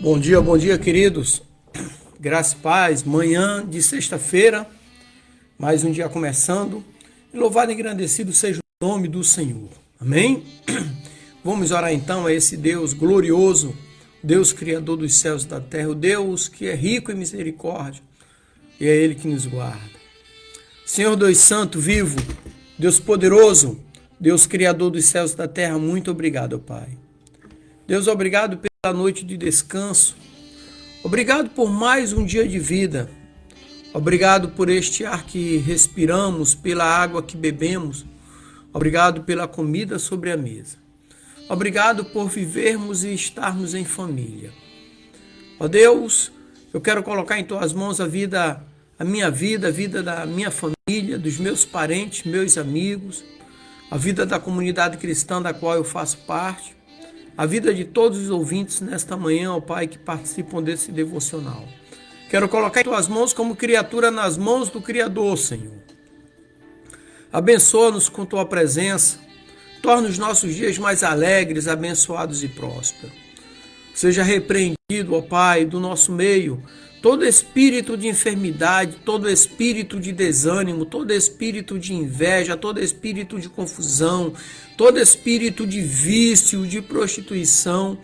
Bom dia, queridos. Graça e paz. Manhã de sexta-feira, mais um dia começando. E louvado e engrandecido seja o nome do Senhor. Amém? Vamos orar então a esse Deus glorioso, Deus criador dos céus e da terra, o Deus que é rico em misericórdia, e é Ele que nos guarda. Senhor Deus Santo, vivo, Deus poderoso, Deus criador dos céus e da terra, muito obrigado, Pai. Deus, obrigado pela noite de descanso. Obrigado por mais um dia de vida. Obrigado por este ar que respiramos, pela água que bebemos. Obrigado pela comida sobre a mesa. Obrigado por vivermos e estarmos em família. Ó Deus, eu quero colocar em Tuas mãos a minha vida, a vida da minha família, dos meus parentes, meus amigos, a vida da comunidade cristã da qual eu faço parte, a vida de todos os ouvintes nesta manhã, ó Pai, que participam desse devocional. Quero colocar em Tuas mãos como criatura nas mãos do Criador, Senhor. Abençoa-nos com Tua presença, torna os nossos dias mais alegres, abençoados e prósperos. Seja repreendido, ó Pai, do nosso meio, todo espírito de enfermidade, todo espírito de desânimo, todo espírito de inveja, todo espírito de confusão, todo espírito de vício, de prostituição,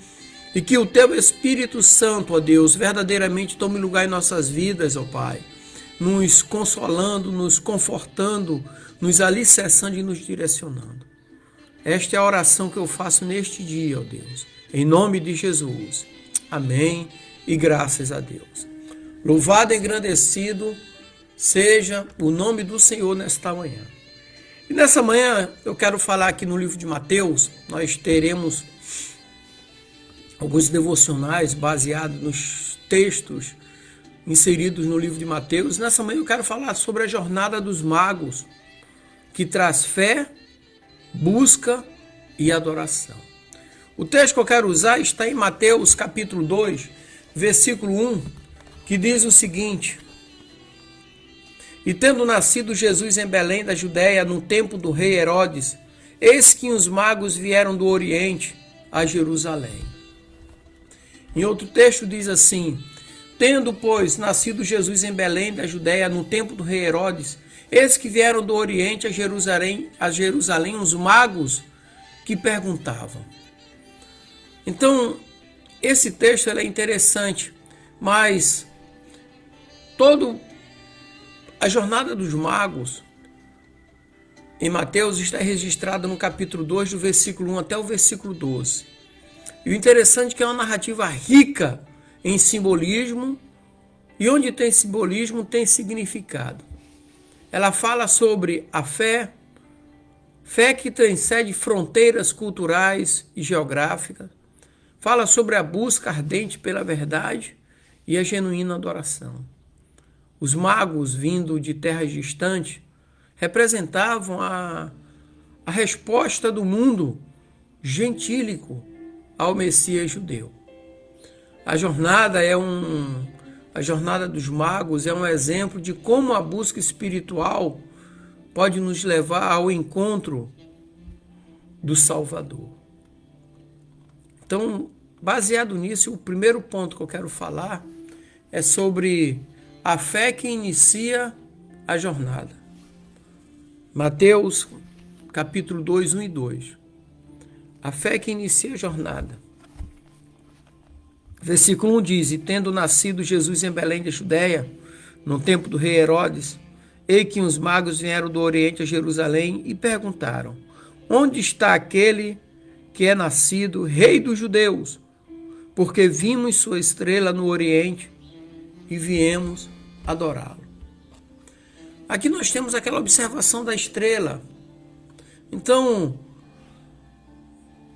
e que o Teu Espírito Santo, ó Deus, verdadeiramente tome lugar em nossas vidas, ó Pai, nos consolando, nos confortando, nos alicerçando e nos direcionando. Esta é a oração que eu faço neste dia, ó Deus, em nome de Jesus. Amém e graças a Deus. Louvado e engrandecido seja o nome do Senhor nesta manhã. E nessa manhã eu quero falar aqui no livro de Mateus. Nós teremos alguns devocionais baseados nos textos inseridos no livro de Mateus. Nessa manhã eu quero falar sobre a jornada dos magos, que traz fé, busca e adoração. O texto que eu quero usar está em Mateus capítulo 2, versículo 1, que diz o seguinte: E tendo nascido Jesus em Belém da Judéia, no tempo do rei Herodes, eis que os magos vieram do Oriente a Jerusalém. Em outro texto diz assim: Tendo, pois, nascido Jesus em Belém da Judéia, no tempo do rei Herodes, eis que vieram do Oriente a Jerusalém os magos que perguntavam. Então, esse texto é interessante, mas a jornada dos magos em Mateus está registrada no capítulo 2, do versículo 1 até o versículo 12. E o interessante é que é uma narrativa rica em simbolismo, e onde tem simbolismo tem significado. Ela fala sobre a fé que transcende fronteiras culturais e geográficas, fala sobre a busca ardente pela verdade e a genuína adoração. Os magos, vindo de terras distantes, representavam a resposta do mundo gentílico ao Messias judeu. A jornada dos magos é um exemplo de como a busca espiritual pode nos levar ao encontro do Salvador. Então, baseado nisso, o primeiro ponto que eu quero falar é sobre a fé que inicia a jornada. Mateus, capítulo 2, 1 e 2. A fé que inicia a jornada. Versículo 1 diz: E tendo nascido Jesus em Belém da Judéia, no tempo do rei Herodes, eis que os magos vieram do Oriente a Jerusalém e perguntaram: Onde está aquele que é nascido rei dos judeus? Porque vimos sua estrela no Oriente e viemos adorá-lo. Aqui nós temos aquela observação da estrela. Então,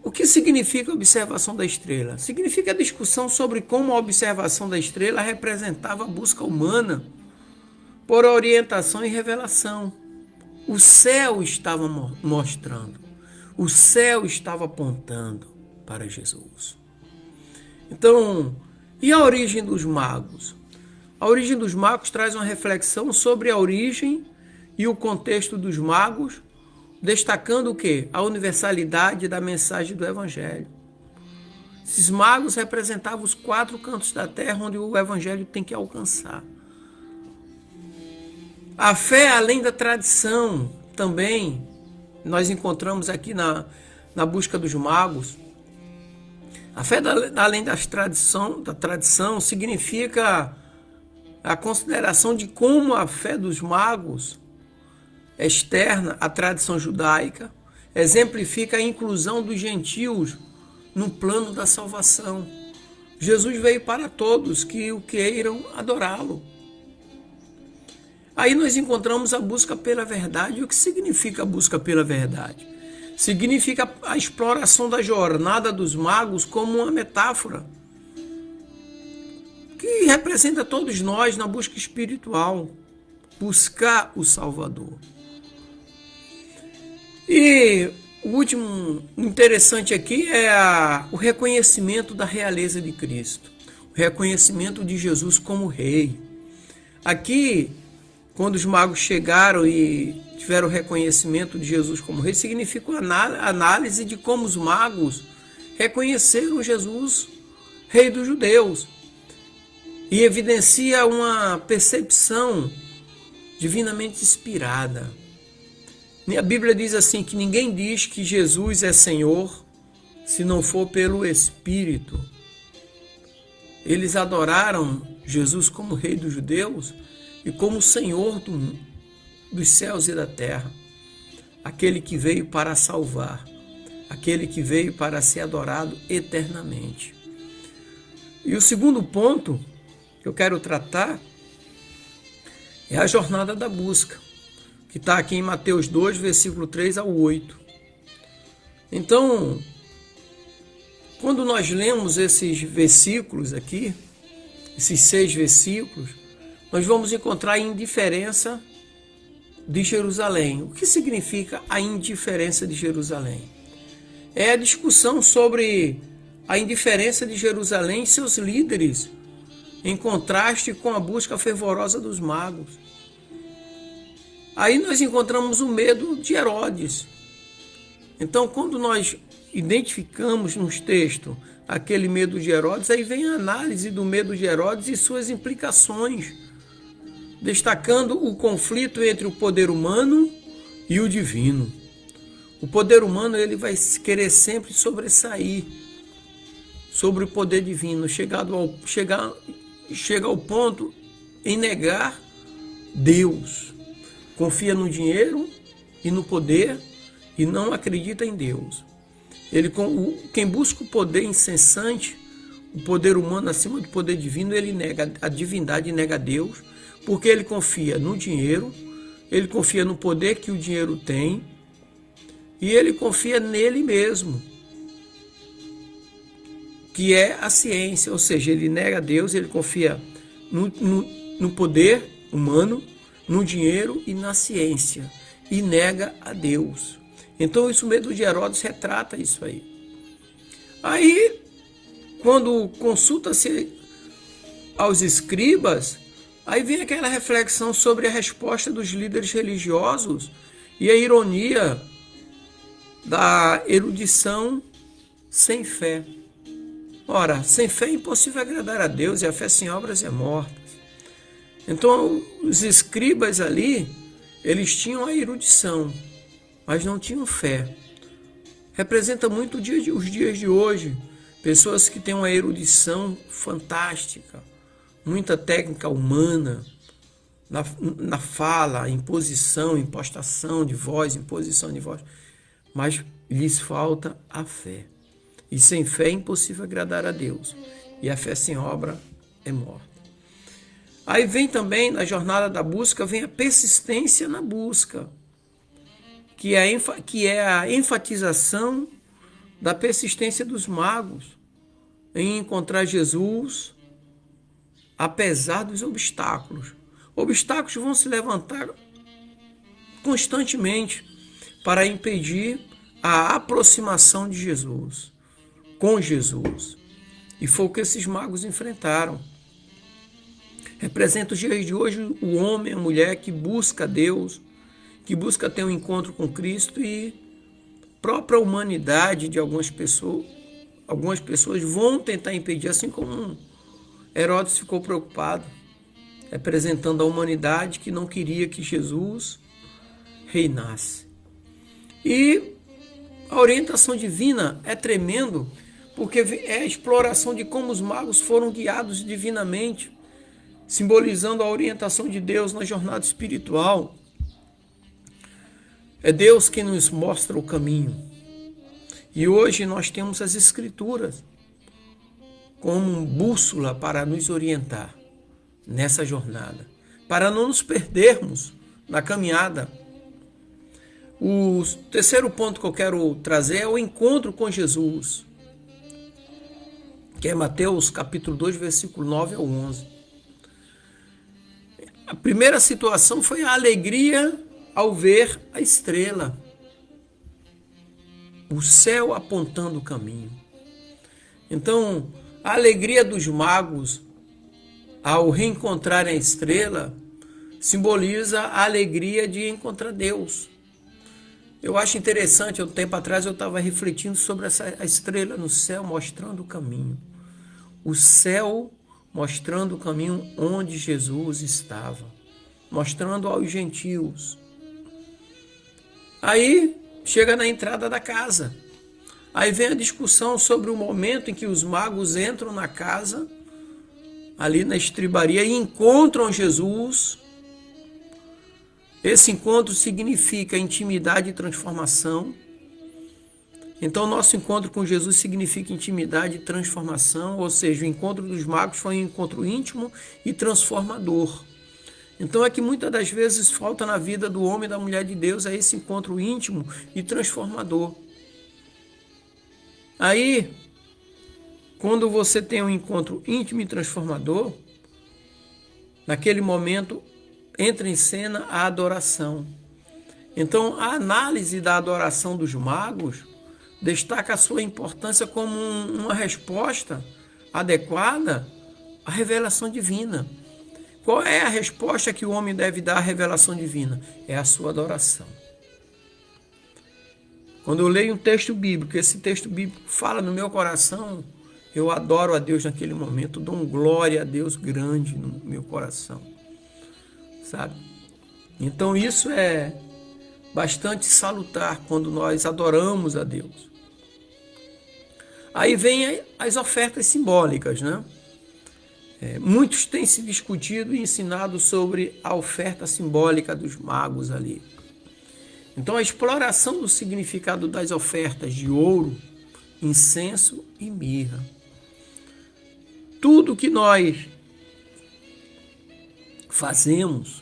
o que significa a observação da estrela? Significa a discussão sobre como a observação da estrela representava a busca humana por orientação e revelação. O céu estava mostrando, o céu estava apontando para Jesus. Então, e a origem dos magos? A origem dos magos traz uma reflexão sobre a origem e o contexto dos magos, destacando o quê? A universalidade da mensagem do Evangelho. Esses magos representavam os 4 cantos da terra onde o evangelho tem que alcançar. A fé além da tradição também nós encontramos aqui na busca dos magos. A fé além da tradição significa a consideração de como a fé dos magos externa à tradição judaica exemplifica a inclusão dos gentios no plano da salvação. Jesus veio para todos que o queiram adorá-lo. Aí nós encontramos a busca pela verdade. E o que significa a busca pela verdade? Significa a exploração da jornada dos magos como uma metáfora que representa todos nós na busca espiritual, buscar o Salvador. E o último interessante aqui é o reconhecimento da realeza de Cristo, o reconhecimento de Jesus como Rei. Aqui, quando os magos chegaram e tiveram o reconhecimento de Jesus como Rei, significa a análise de como os magos reconheceram Jesus, Rei dos judeus, e evidencia uma percepção divinamente inspirada. A Bíblia diz assim que ninguém diz que Jesus é Senhor se não for pelo Espírito. Eles adoraram Jesus como Rei dos judeus e como Senhor dos céus e da terra. Aquele que veio para salvar, aquele que veio para ser adorado eternamente. E o segundo ponto que eu quero tratar é a jornada da busca, que está aqui em Mateus 2, versículo 3 ao 8. Então, quando nós lemos esses versículos aqui, esses 6 versículos, nós vamos encontrar a indiferença de Jerusalém. O que significa a indiferença de Jerusalém? É a discussão sobre a indiferença de Jerusalém e seus líderes, em contraste com a busca fervorosa dos magos. Aí nós encontramos o medo de Herodes. Então, quando nós identificamos nos textos aquele medo de Herodes, aí vem a análise do medo de Herodes e suas implicações, destacando o conflito entre o poder humano e o divino. O poder humano ele vai querer sempre sobressair sobre o poder divino, chega ao ponto em negar Deus. Confia no dinheiro e no poder e não acredita em Deus. Quem busca o poder incessante, o poder humano acima do poder divino, ele nega a divindade e nega a Deus, porque ele confia no dinheiro, ele confia no poder que o dinheiro tem e ele confia nele mesmo, que é a ciência, ou seja, ele nega a Deus, ele confia no poder humano, no dinheiro e na ciência, e nega a Deus. Então, isso, o medo de Herodes retrata isso aí. Aí, quando consulta-se aos escribas, aí vem aquela reflexão sobre a resposta dos líderes religiosos e a ironia da erudição sem fé. Ora, sem fé é impossível agradar a Deus e a fé sem obras é morta. Então, os escribas ali, eles tinham a erudição, mas não tinham fé. Representa muito os dias de hoje. Pessoas que têm uma erudição fantástica, muita técnica humana, na fala, imposição, impostação de voz, imposição de voz, mas lhes falta a fé. E sem fé é impossível agradar a Deus. E a fé sem obra é morta. Aí vem também, na jornada da busca, vem a persistência na busca, que é a enfatização da persistência dos magos em encontrar Jesus, apesar dos obstáculos. Obstáculos vão se levantar constantemente para impedir a aproximação de Jesus, com Jesus. E foi o que esses magos enfrentaram. Representa os dias de hoje o homem, a mulher que busca Deus, que busca ter um encontro com Cristo, e a própria humanidade de algumas pessoas, algumas pessoas vão tentar impedir, assim como Herodes ficou preocupado, representando a humanidade que não queria que Jesus reinasse. E a orientação divina é tremendo, porque é a exploração de como os magos foram guiados divinamente, simbolizando a orientação de Deus na jornada espiritual. É Deus que nos mostra o caminho. E hoje nós temos as Escrituras como bússola para nos orientar nessa jornada, para não nos perdermos na caminhada. O terceiro ponto que eu quero trazer é o encontro com Jesus, que é Mateus capítulo 2, versículo 9 ao 11. A primeira situação foi a alegria ao ver a estrela, o céu apontando o caminho. Então, a alegria dos magos ao reencontrarem a estrela simboliza a alegria de encontrar Deus. Eu acho interessante, um tempo atrás eu estava refletindo sobre a estrela no céu mostrando o caminho. O céu mostrando o caminho onde Jesus estava, mostrando aos gentios. Aí chega na entrada da casa. Aí vem a discussão sobre o momento em que os magos entram na casa, ali na estribaria, e encontram Jesus. Esse encontro significa intimidade e transformação. Então, nosso encontro com Jesus significa intimidade e transformação, ou seja, o encontro dos magos foi um encontro íntimo e transformador. Então, é que muitas das vezes falta na vida do homem e da mulher de Deus é esse encontro íntimo e transformador. Aí, quando você tem um encontro íntimo e transformador, naquele momento entra em cena a adoração. Então, a análise da adoração dos magos destaca a sua importância como uma resposta adequada à revelação divina. Qual é a resposta que o homem deve dar à revelação divina? É a sua adoração. Quando eu leio um texto bíblico, esse texto bíblico fala no meu coração, eu adoro a Deus naquele momento, dou um glória a Deus grande no meu coração, sabe? Então isso é bastante salutar quando nós adoramos a Deus. Aí vem as ofertas simbólicas, né? Muitos têm se discutido e ensinado sobre a oferta simbólica dos magos ali. Então, a exploração do significado das ofertas de ouro, incenso e mirra. Tudo que nós fazemos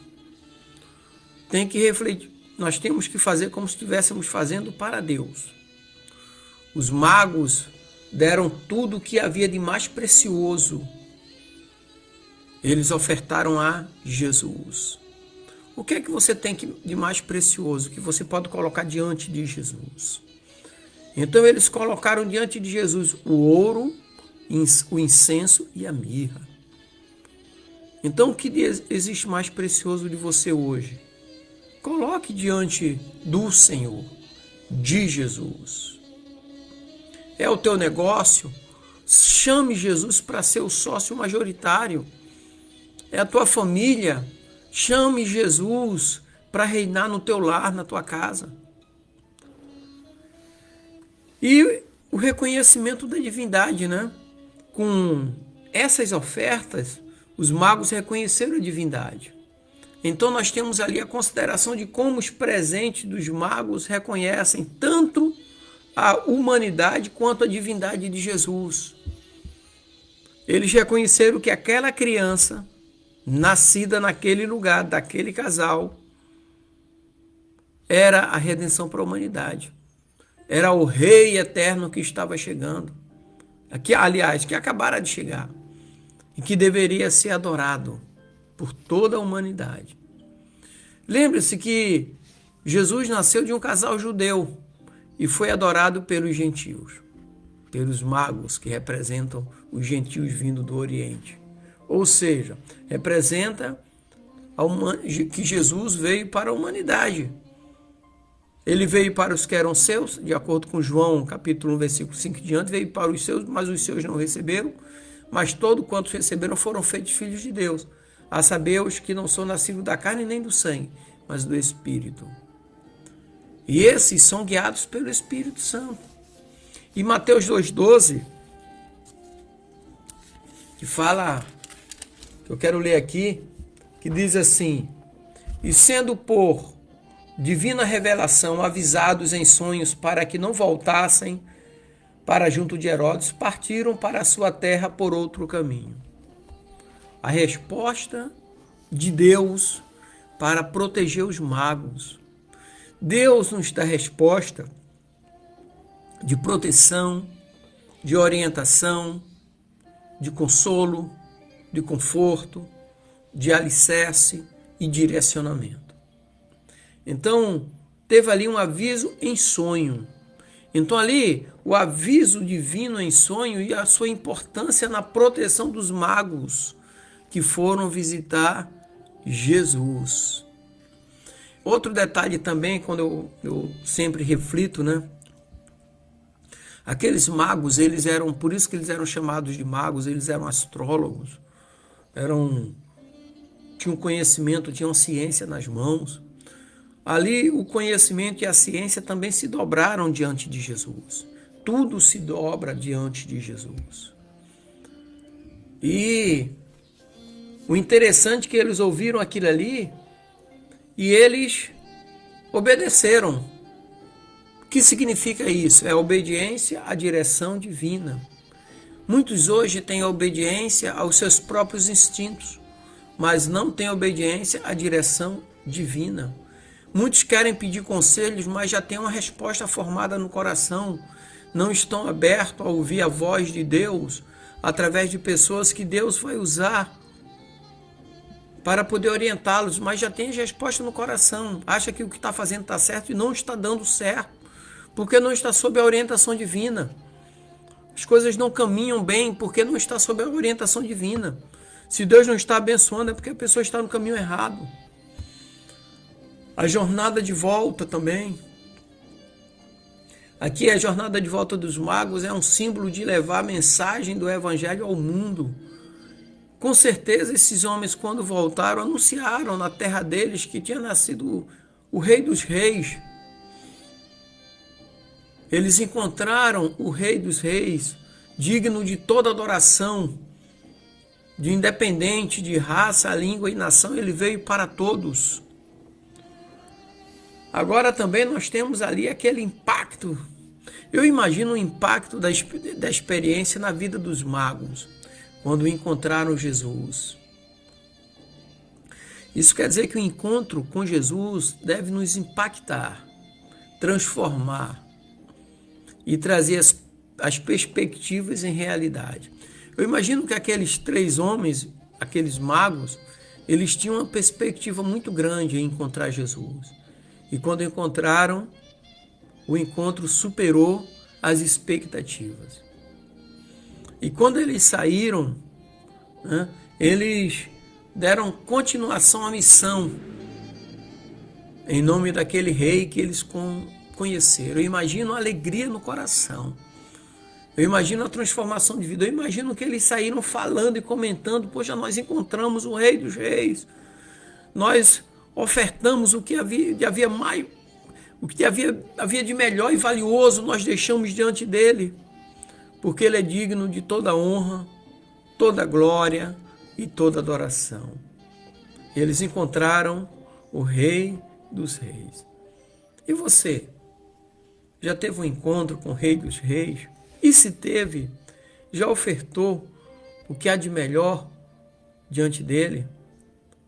tem que refletir. Nós temos que fazer como se estivéssemos fazendo para Deus. Os magos deram tudo o que havia de mais precioso. Eles ofertaram a Jesus. O que é que você tem de mais precioso que você pode colocar diante de Jesus? Então eles colocaram diante de Jesus o ouro, o incenso e a mirra. Então o que existe mais precioso de você hoje? Coloque diante do Senhor, de Jesus. É o teu negócio? Chame Jesus para ser o sócio majoritário. É a tua família? Chame Jesus para reinar no teu lar, na tua casa. E o reconhecimento da divindade, né? Com essas ofertas, os magos reconheceram a divindade. Então nós temos ali a consideração de como os presentes dos magos reconhecem tanto a humanidade quanto a divindade de Jesus. Eles reconheceram que aquela criança, nascida naquele lugar, daquele casal, era a redenção para a humanidade. Era o Rei eterno que estava chegando. Aliás, que acabara de chegar. E que deveria ser adorado por toda a humanidade. Lembre-se que Jesus nasceu de um casal judeu e foi adorado pelos gentios, pelos magos que representam os gentios vindo do Oriente. Ou seja, representa que Jesus veio para a humanidade. Ele veio para os que eram seus, de acordo com João, capítulo 1, versículo 5 em diante, veio para os seus, mas os seus não receberam, mas todo quanto receberam foram feitos filhos de Deus, a saber, os que não são nascidos da carne nem do sangue, mas do Espírito. E esses são guiados pelo Espírito Santo. E Mateus 2,12, que fala, que eu quero ler aqui, que diz assim: e sendo por divina revelação avisados em sonhos para que não voltassem para junto de Herodes, partiram para a sua terra por outro caminho. A resposta de Deus para proteger os magos. Deus nos dá resposta de proteção, de orientação, de consolo, de conforto, de alicerce e direcionamento. Então, teve ali um aviso em sonho. Então, ali, o aviso divino em sonho e a sua importância na proteção dos magos que foram visitar Jesus. Outro detalhe também, quando eu sempre reflito, né? Aqueles magos, eles eram, por isso que eles eram chamados de magos, eles eram astrólogos, tinham conhecimento, tinham ciência nas mãos. Ali o conhecimento e a ciência também se dobraram diante de Jesus. Tudo se dobra diante de Jesus. E o interessante é que eles ouviram aquilo ali e eles obedeceram. O que significa isso? É a obediência à direção divina. Muitos hoje têm obediência aos seus próprios instintos, mas não têm obediência à direção divina. Muitos querem pedir conselhos, mas já têm uma resposta formada no coração. Não estão abertos a ouvir a voz de Deus através de pessoas que Deus vai usar para poder orientá-los, mas já tem a resposta no coração. Acha que o que está fazendo está certo e não está dando certo, porque não está sob a orientação divina. As coisas não caminham bem porque não está sob a orientação divina. Se Deus não está abençoando é porque a pessoa está no caminho errado. A jornada de volta também. Aqui a jornada de volta dos magos é um símbolo de levar a mensagem do evangelho ao mundo. Com certeza esses homens, quando voltaram, anunciaram na terra deles que tinha nascido o Rei dos Reis. Eles encontraram o Rei dos Reis, digno de toda adoração, de independente de raça, língua e nação, ele veio para todos. Agora também nós temos ali aquele impacto. Eu imagino o impacto da experiência na vida dos magos, quando encontraram Jesus. Isso quer dizer que o encontro com Jesus deve nos impactar, transformar e trazer as perspectivas em realidade. Eu imagino que aqueles 3 homens, aqueles magos, eles tinham uma perspectiva muito grande em encontrar Jesus. E quando encontraram, o encontro superou as expectativas. E quando eles saíram, né, eles deram continuação à missão em nome daquele rei que eles conheceram. Eu imagino a alegria no coração. Eu imagino a transformação de vida. Eu imagino que eles saíram falando e comentando: poxa, nós encontramos o Rei dos Reis. Nós ofertamos o que havia de melhor e valioso, nós deixamos diante dele, porque ele é digno de toda honra, toda glória e toda adoração. Eles encontraram o Rei dos Reis. E você? Já teve um encontro com o Rei dos Reis? E se teve, já ofertou o que há de melhor diante dele?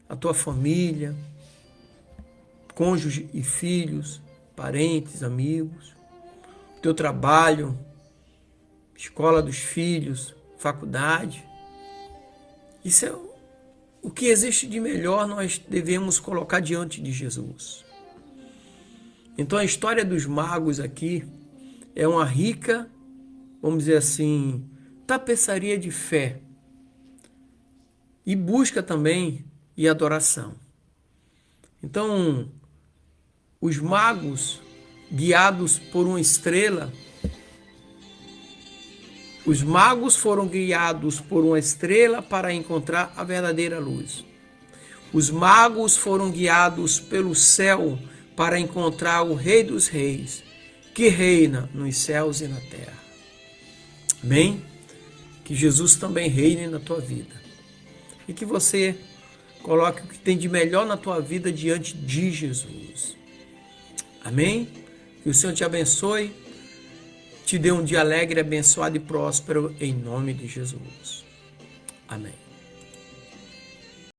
A tua família, cônjuge e filhos, parentes, amigos, teu trabalho, escola dos filhos, faculdade. Isso é o que existe de melhor, nós devemos colocar diante de Jesus. Então a história dos magos aqui é uma rica, vamos dizer assim, tapeçaria de fé e busca também e adoração. Então, os magos, guiados por uma estrela. Os magos foram guiados por uma estrela para encontrar a verdadeira luz. Os magos foram guiados pelo céu para encontrar o Rei dos Reis, que reina nos céus e na terra. Amém? Que Jesus também reine na tua vida. E que você coloque o que tem de melhor na tua vida diante de Jesus. Amém? Que o Senhor te abençoe, te dê um dia alegre, abençoado e próspero, em nome de Jesus. Amém.